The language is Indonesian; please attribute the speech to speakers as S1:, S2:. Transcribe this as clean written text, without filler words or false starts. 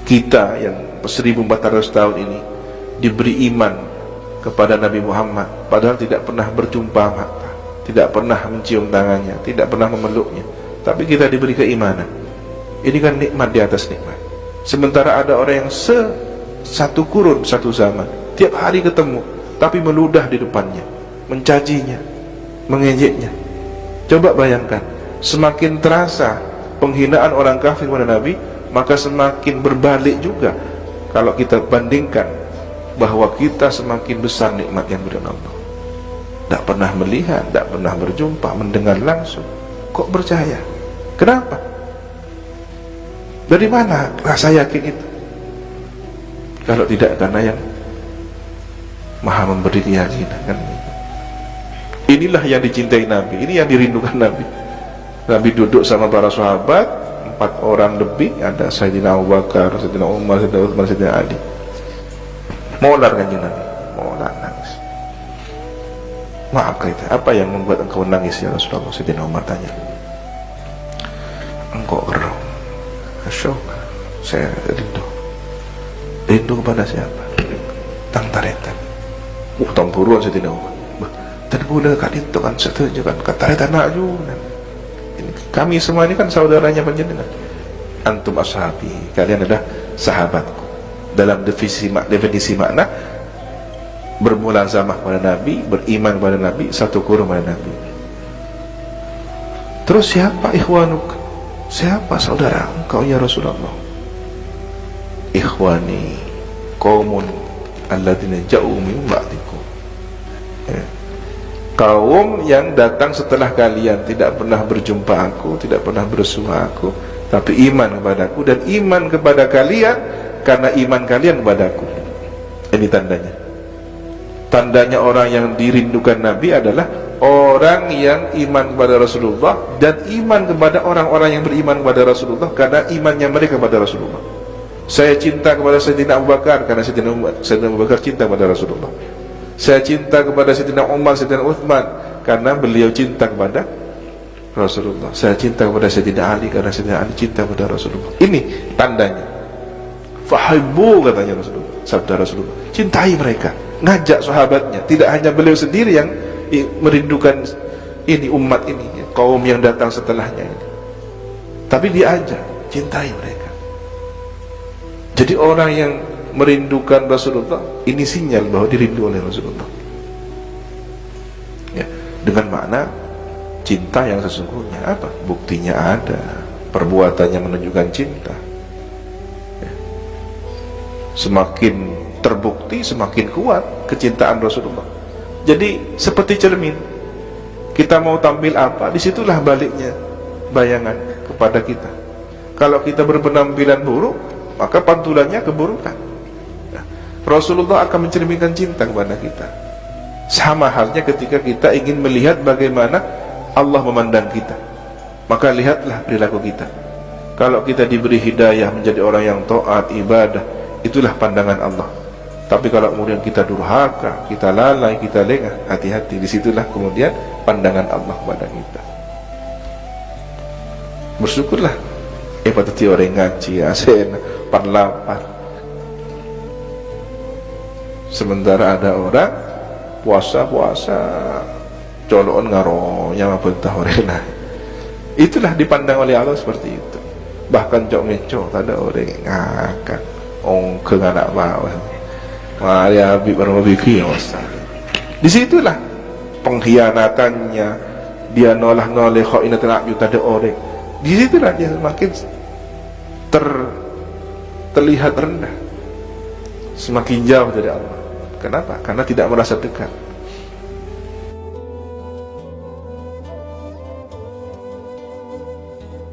S1: Kita yang 1400 tahun ini diberi iman kepada Nabi Muhammad, padahal tidak pernah berjumpa mata, tidak pernah mencium tangannya, tidak pernah memeluknya, tapi kita diberi keimanan. Ini kan nikmat di atas nikmat. Sementara ada orang yang satu kurun, satu zaman, tiap hari ketemu, tapi meludah di depannya, mencacinya, mengejeknya. Coba bayangkan, semakin terasa penghinaan orang kafir pada Nabi, maka semakin berbalik juga kalau kita bandingkan bahwa kita semakin besar nikmat yang diberikan Allah. Tidak pernah melihat, tidak pernah berjumpa, mendengar langsung, kok percaya? Kenapa? Dari mana rasa yakin itu? Kalau tidak karena yang Maha memberi keyakinan kan? Inilah yang dicintai Nabi, ini yang dirindukan Nabi. Nabi duduk sama para sahabat, 4 orang lebih, ada Sayyidina Abu Bakar, Sayyidina Umar, Sayyidina Uthman, Sayyidina Ali. Molar kanjeng Nabi, molar, nangis. Maaf kita, apa yang membuat engkau nangis ya Rasulullah? Sayyidina Umar tanya. Engkau gerong. Asyok, saya rindu. Rindu kepada siapa? Tang taretan. Tampuruan Sayyidina Umar. Dan boleh kan itu kan setuju kan, kata anak juga. Kami semua ini kan saudaranya panjenengan. Antum ashabi, kalian adalah sahabatku. Dalam definisi makna, bermula zamah pada Nabi, beriman kepada Nabi, satu kurun pada Nabi. Terus siapa ikhwanuk? Siapa saudara engkau ya Rasulullah? Ikhwani qaumun alladzina ja'u min ba'dikum. Kaum yang datang setelah kalian, tidak pernah berjumpa aku, tidak pernah bersua aku, tapi iman kepadaku, dan iman kepada kalian karena iman kalian kepadaku. Ini tandanya. Tandanya orang yang dirindukan Nabi adalah orang yang iman kepada Rasulullah dan iman kepada orang-orang yang beriman kepada Rasulullah karena imannya mereka kepada Rasulullah. Saya cinta kepada Sayyidina Abu Bakar karena Sayyidina Abu Bakar cinta kepada Rasulullah. Saya cinta kepada Sayyidina Umar, Sayyidina Uthman karena beliau cinta kepada Rasulullah. Saya cinta kepada Sayyidina Ali karena Sayyidina Ali cinta kepada Rasulullah. Ini tandanya. Fahibbu, katanya Rasulullah, sabda Rasulullah, cintai mereka. Ngajak sahabatnya, tidak hanya beliau sendiri yang merindukan ini umat ini, kaum yang datang setelahnya ini, tapi dia ajak, cintai mereka. Jadi orang yang merindukan Rasulullah, ini sinyal bahwa dirindu oleh Rasulullah ya, dengan makna cinta yang sesungguhnya. Apa? Buktinya ada, perbuatannya menunjukkan cinta ya. Semakin terbukti, semakin kuat kecintaan Rasulullah. Jadi seperti cermin, kita mau tampil apa, disitulah baliknya bayangan kepada kita. Kalau kita berpenampilan buruk, maka pantulannya keburukan. Rasulullah akan mencerminkan cinta kepada kita. Sama halnya ketika kita ingin melihat bagaimana Allah memandang kita, maka lihatlah perilaku kita. Kalau kita diberi hidayah menjadi orang yang taat, ibadah, itulah pandangan Allah. Tapi kalau kemudian kita durhaka, kita lalai, kita lengah, hati-hati. Disitulah kemudian pandangan Allah kepada kita. Bersyukurlah patati orang ngaji asen parlapat. Sementara ada orang puasa-puasa colon ngaro yang bentah orena. Itulah dipandang oleh Allah seperti itu. Bahkan cok ngecok ada orang ngakak ongke anak bawah. Mari habib berbiki disitulah pengkhianatannya, dia noleh khainatul a'yun ada orang. Disitulah dia semakin terlihat rendah, semakin jauh dari Allah. Kenapa? Karena tidak merasa dekat.